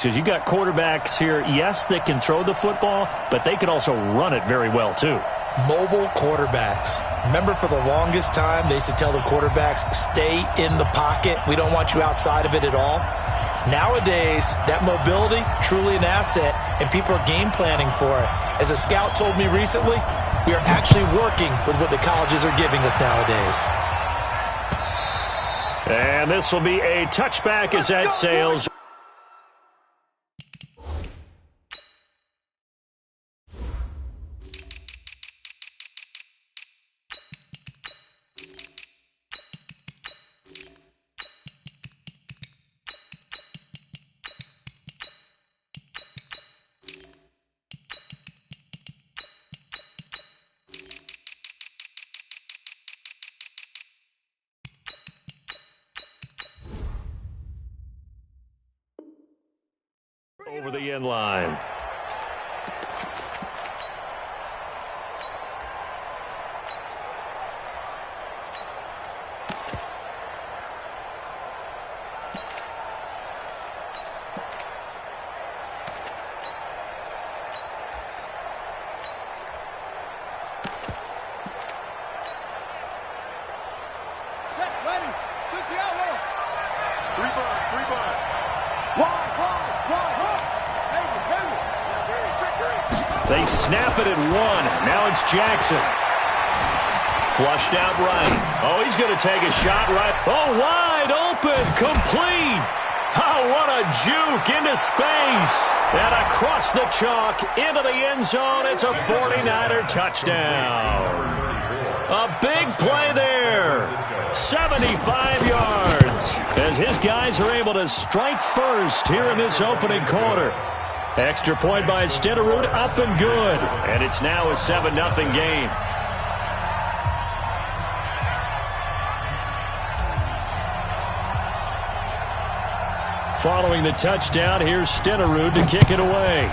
Because you got quarterbacks here, yes, that can throw the football, but they can also run it very well, too. Mobile quarterbacks. Remember, for the longest time, they used to tell the quarterbacks, stay in the pocket. We don't want you outside of it at all. Nowadays, that mobility, truly an asset, and people are game planning for it. As a scout told me recently, we are actually working with what the colleges are giving us nowadays. And this will be a touchback as that sails. Over the end line. Set, ready, 60 out roll. Three bud. One. They snap it at one. Now it's Jackson. Flushed out right. Oh, he's going to take a shot right. Oh, wide open. Complete. Oh, what a juke into space. And across the chalk into the end zone. It's a 49er touchdown. A big play there. 75 yards. As his guys are able to strike first here in this opening quarter. Extra point by Stenerud, up and good. And it's now a 7-0 game. Following the touchdown, here's Stenerud to kick it away.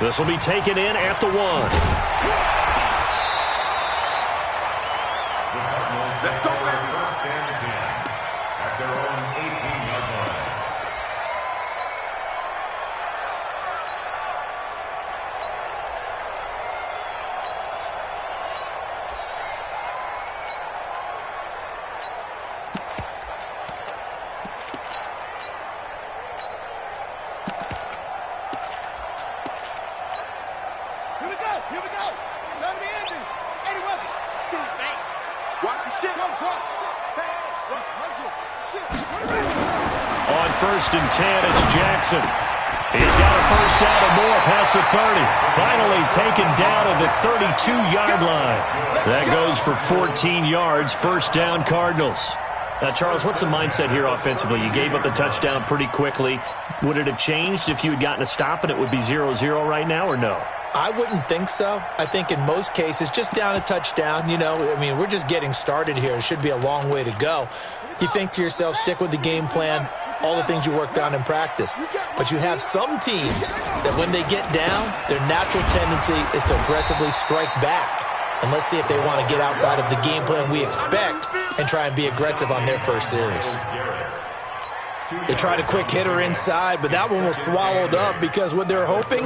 This will be taken in at the 1. Here we go. Time to end it. 80 weapons. Thanks. Watch the shit. On 1st and 10, it's Jackson. He's got a first down and more past the 30. Finally taken down at the 32-yard line. That goes for 14 yards. First down, Cardinals. Now, Charles, what's the mindset here offensively? You gave up the touchdown pretty quickly. Would it have changed if you had gotten a stop and it would be 0-0 right now, or no? I wouldn't think so. I think in most cases, just down a touchdown, we're just getting started here. It should be a long way to go. You think to yourself, stick with the game plan, all the things you worked on in practice. But you have some teams that when they get down, their natural tendency is to aggressively strike back. And let's see if they want to get outside of the game plan we expect and try and be aggressive on their first series. They tried a quick hitter inside, but that one was swallowed up because what they're hoping,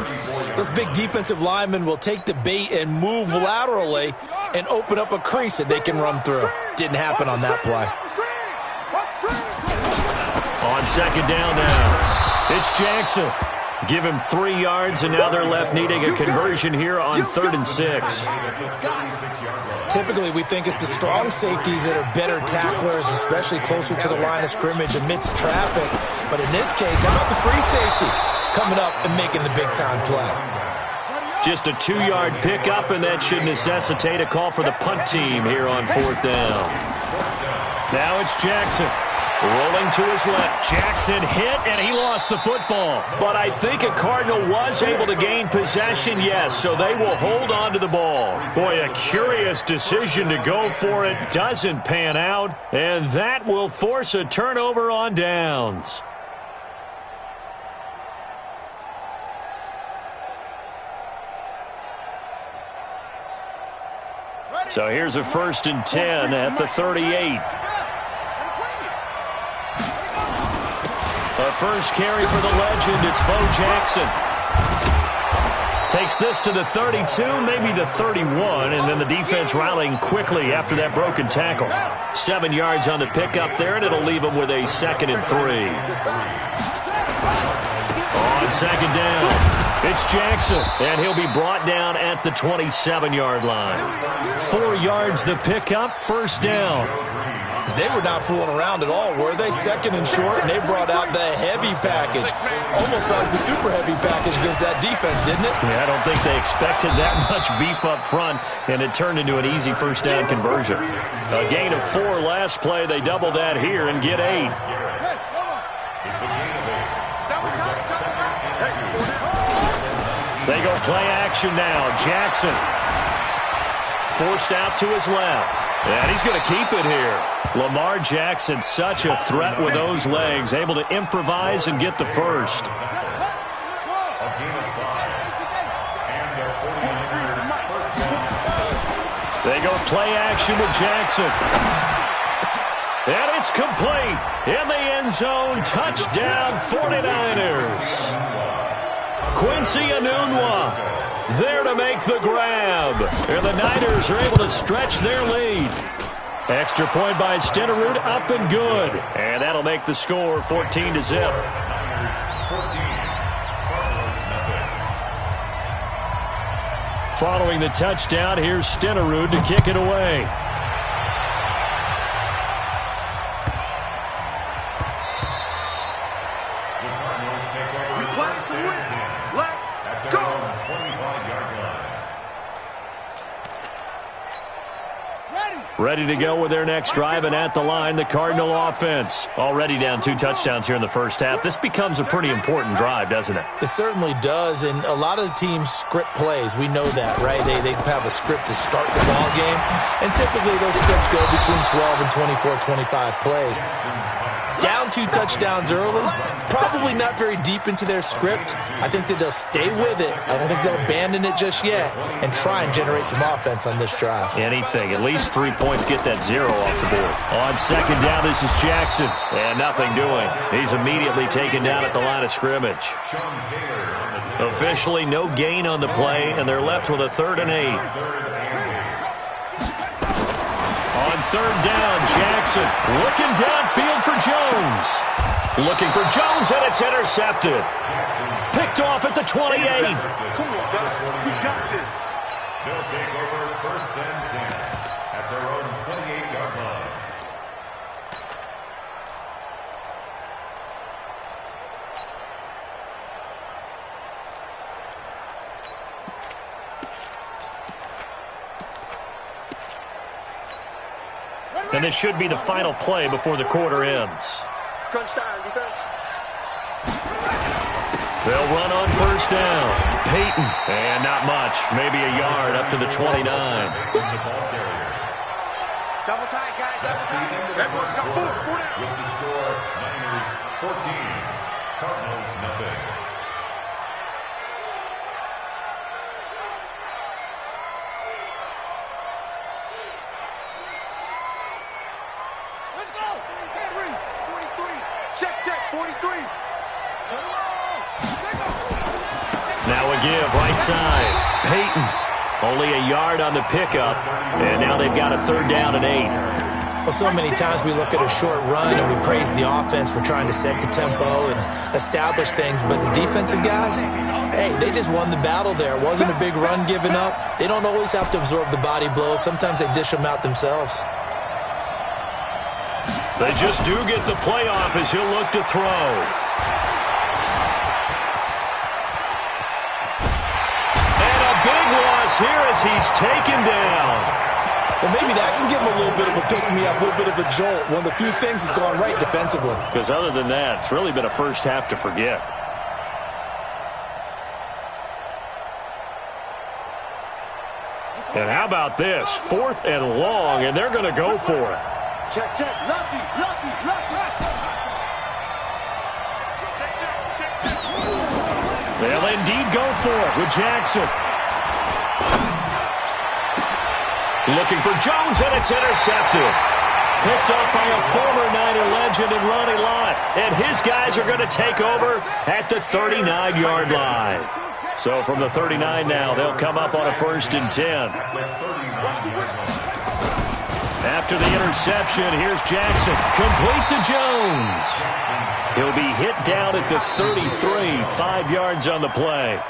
those big defensive linemen will take the bait and move laterally and open up a crease that they can run through. Didn't happen on that play. On second down now, it's Jackson. Give him 3 yards, and now they're left needing a conversion here on 3rd and 6. Typically, we think it's the strong safeties that are better tacklers, especially closer to the line of scrimmage amidst traffic. But in this case, how about the free safety coming up and making the big-time play? Just a 2-yard pickup, and that should necessitate a call for the punt team here on 4th down. Now it's Jackson. Rolling to his left. Jackson hit, and he lost the football. But I think a Cardinal was able to gain possession, yes, so they will hold on to the ball. Boy, a curious decision to go for it. Doesn't pan out, and that will force a turnover on downs. So here's a 1st and 10 at the 38. A first carry for the legend. It's Bo Jackson. Takes this to the 32, maybe the 31, and then the defense rallying quickly after that broken tackle. 7 yards on the pickup there, and it'll leave him with a 2nd and 3. On 2nd down, it's Jackson, and he'll be brought down at the 27-yard line. 4 yards the pickup, 1st down. They were not fooling around at all, were they? 2nd and short, and they brought out the heavy package. Almost like the super heavy package against that defense, didn't it? Yeah, I don't think they expected that much beef up front, and it turned into an easy 1st down conversion. A gain of 4 last play. They double that here and get 8. They go play action now. Jackson forced out to his left. And he's going to keep it here. Lamar Jackson, such a threat with those legs, able to improvise and get the first. They go play action with Jackson. And it's complete. In the end zone, touchdown 49ers. Quincy Enunwa there to make the grab. And the Niners are able to stretch their lead. Extra point by Stenerud, up and good. And that'll make the score 14-0. Following the touchdown, here's Stenerud to kick it away. Ready to go with their next drive, and at the line, the Cardinal offense. Already down 2 touchdowns here in the first half. This becomes a pretty important drive, doesn't it? It certainly does, and a lot of the teams script plays. We know that, right? They have a script to start the ball game, and typically those scripts go between 12 and 24, 25 plays. Down 2 touchdowns early, probably not very deep into their script. I think that they'll stay with it. I don't think they'll abandon it just yet and try and generate some offense on this drive. Anything. At least 3 points, get that 0 off the board. On 2nd down, this is Jackson. And nothing doing. He's immediately taken down at the line of scrimmage. Officially no gain on the play, and they're left with a 3rd and 8. On 3rd down, Jackson looking downfield for Jones. Looking for Jones, and it's intercepted. Picked off at the 28. Come on, guys. We got this. They'll take over 1st and 10 at their own 28-yard line. And this should be the final play before the quarter ends. Crunch time, defense. They'll run on 1st down. Peyton, and not much. Maybe a yard up to the 29. Double time, guys. Double time. Everyone's got 4 down. With the score, Niners 14, Cardinals nothing. Let's go. Henry, 43. Check, 43. Now a give, right side. Peyton, only a yard on the pickup, and now they've got a 3rd down and 8. Well, so many times we look at a short run and we praise the offense for trying to set the tempo and establish things, but the defensive guys, hey, they just won the battle there. It wasn't a big run given up. They don't always have to absorb the body blows. Sometimes they dish them out themselves. They just do get the play off as he'll look to throw. And a big loss here as he's taken down. Well, maybe that can give him a little bit of a pick-me-up, a little bit of a jolt. One of the few things that's gone right defensively. Because other than that, it's really been a first half to forget. And how about this? 4th and long, and they're going to go for it. Check. Lucky. They'll indeed go for it with Jackson. Looking for Jones, and it's intercepted. Picked up by a former Niner legend in Ronnie Lott. And his guys are going to take over at the 39-yard line. So from the 39 now, they'll come up on a 1st and 10. After the interception, here's Jackson. Complete to Jones. He'll be hit down at the 33, 5 yards on the play.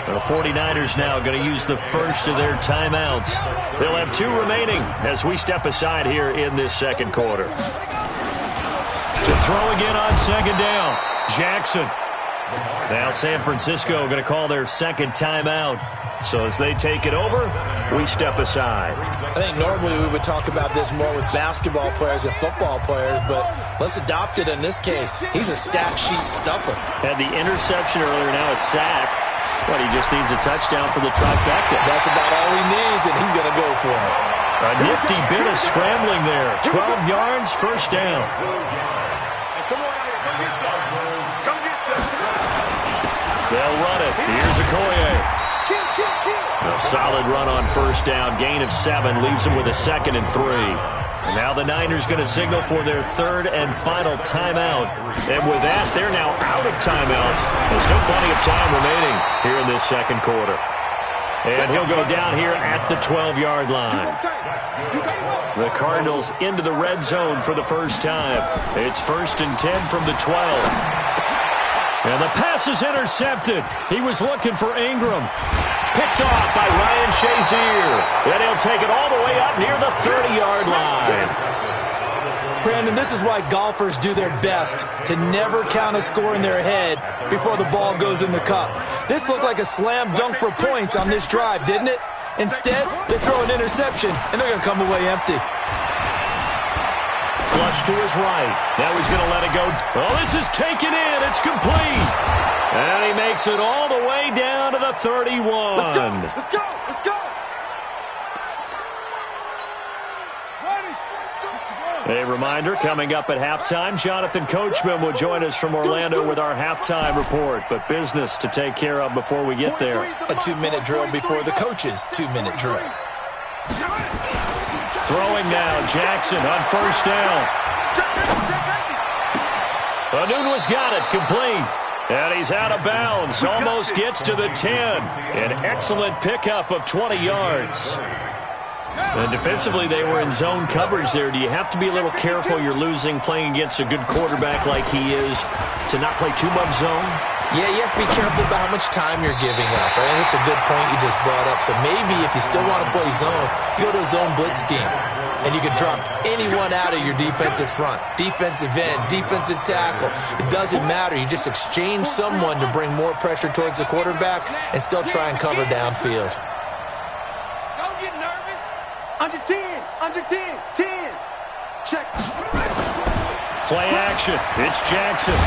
The 49ers now going to use the first of their timeouts. They'll have 2 remaining as we step aside here in this second quarter. To throw again on 2nd down, Jackson. Now San Francisco going to call their second timeout. So as they take it over, we step aside. I think normally we would talk about this more with basketball players and football players, but let's adopt it in this case. He's a stat sheet stuffer. Had the interception earlier, now a sack. But he just needs a touchdown for the trifecta. That's about all he needs, and he's going to go for it. A nifty bit of scrambling there. 12 yards, 1st down. They'll run it. Here's Okoye. A solid run on 1st down. Gain of 7 leaves them with a 2nd and 3. And now the Niners going to signal for their 3rd and final timeout. And with that, they're now out of timeouts. There's still plenty of time remaining here in this second quarter. And he'll go down here at the 12-yard line. The Cardinals into the red zone for the first time. It's 1st and 10 from the 12. And the pass is intercepted. He was looking for Ingram. Picked off by Ryan Shazier. And he'll take it all the way up near the 30-yard line. Brandon, this is why golfers do their best to never count a score in their head before the ball goes in the cup. This looked like a slam dunk for points on this drive, didn't it? Instead, they throw an interception, and they're going to come away empty. Flush to his right. Now he's going to let it go. Oh, this is taken in. It's complete. And he makes it all the way down to the 31. Let's go. Let's go. Let's go. A reminder, coming up at halftime, Jonathan Coachman will join us from Orlando with our halftime report. But business to take care of before we get there. A 2-minute drill before the coach's 2-minute drill. Throwing now, Jackson on 1st down. Anunua's got it, complete. And he's out of bounds, almost gets to the 10. An excellent pickup of 20 yards. And defensively, they were in zone coverage there. Do you have to be a little careful you're losing playing against a good quarterback like he is to not play too much zone? Yeah, you have to be careful about how much time you're giving up. I think it's a good point you just brought up. So maybe if you still want to play zone, you go to a zone blitz scheme. And you can drop anyone out of your defensive front. Defensive end, defensive tackle. It doesn't matter. You just exchange someone to bring more pressure towards the quarterback and still try and cover downfield. Don't get nervous. Under 10. Under 10. 10. Check. Play action. It's Jackson.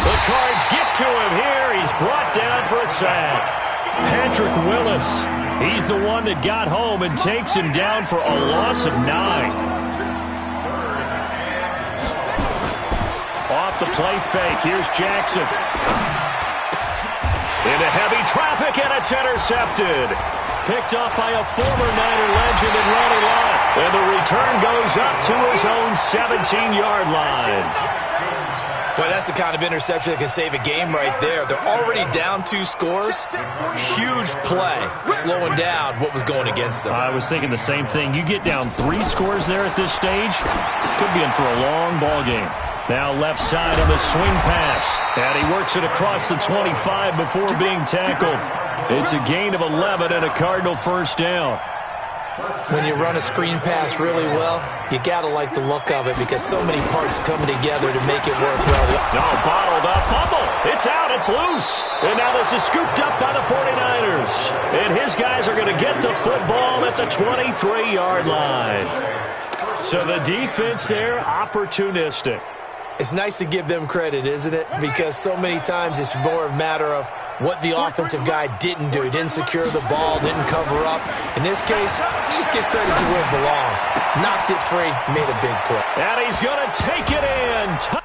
The Cards get to him here. He's brought down for a sack. Patrick Willis. He's the one that got home and takes him down for a loss of 9. Off the play fake. Here's Jackson. Into heavy traffic, and it's intercepted. Picked off by a former Niner legend in Ronnie Lott. And the return goes up to his own 17-yard line. Boy, that's the kind of interception that can save a game right there. They're already down 2 scores. Huge play, slowing down what was going against them. I was thinking the same thing. You get down 3 scores there at this stage, could be in for a long ball game. Now left side on the swing pass. And he works it across the 25 before being tackled. It's a gain of 11 and a Cardinal 1st down. When you run a screen pass really well, you got to like the look of it because so many parts come together to make it work well. No, bottled up, fumble. It's out, it's loose. And now this is scooped up by the 49ers. And his guys are going to get the football at the 23-yard line. So the defense there, opportunistic. It's nice to give them credit, isn't it? Because so many times it's more a matter of what the offensive guy didn't do. He didn't secure the ball, didn't cover up. In this case, just give credit to where it belongs. Knocked it free, made a big play. And he's going to take it in.